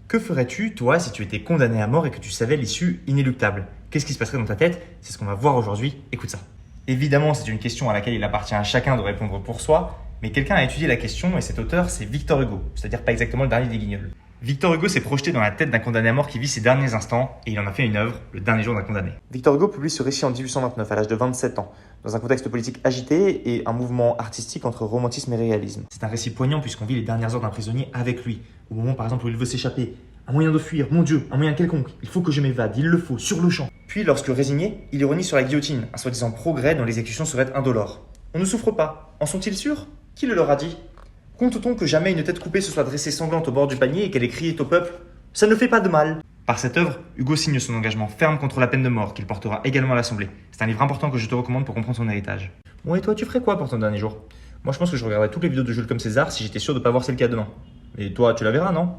Que ferais-tu, toi, si tu étais condamné à mort et que tu savais l'issue inéluctable? Qu'est-ce qui se passerait dans ta tête? C'est ce qu'on va voir aujourd'hui. Écoute ça. Évidemment, c'est une question à laquelle il appartient à chacun de répondre pour soi, mais quelqu'un a étudié la question et cet auteur, c'est Victor Hugo, c'est-à-dire pas exactement le dernier des Guignols. Victor Hugo s'est projeté dans la tête d'un condamné à mort qui vit ses derniers instants et il en a fait une œuvre, Le dernier jour d'un condamné. Victor Hugo publie ce récit en 1829 à l'âge de 27 ans, dans un contexte politique agité et un mouvement artistique entre romantisme et réalisme. C'est un récit poignant puisqu'on vit les dernières heures d'un prisonnier avec lui, au moment par exemple où il veut s'échapper. Un moyen de fuir, mon Dieu, un moyen quelconque, il faut que je m'évade, il le faut, sur le champ. Puis, lorsque résigné, il ironie sur la guillotine, un soi-disant progrès dont l'exécution serait indolore. On ne souffre pas, en sont-ils sûrs? Qui le leur a dit? Compte-t-on que jamais une tête coupée se soit dressée sanglante au bord du panier et qu'elle ait crié au peuple « Ça ne fait pas de mal !» Par cette œuvre, Hugo signe son engagement ferme contre la peine de mort qu'il portera également à l'Assemblée. C'est un livre important que je te recommande pour comprendre son héritage. Bon, et toi, tu ferais quoi pour ton dernier jour? Moi, je pense que je regarderais toutes les vidéos de Jules comme César si j'étais sûr de pas voir celle qu'il y a demain. Et toi, tu la verras, non?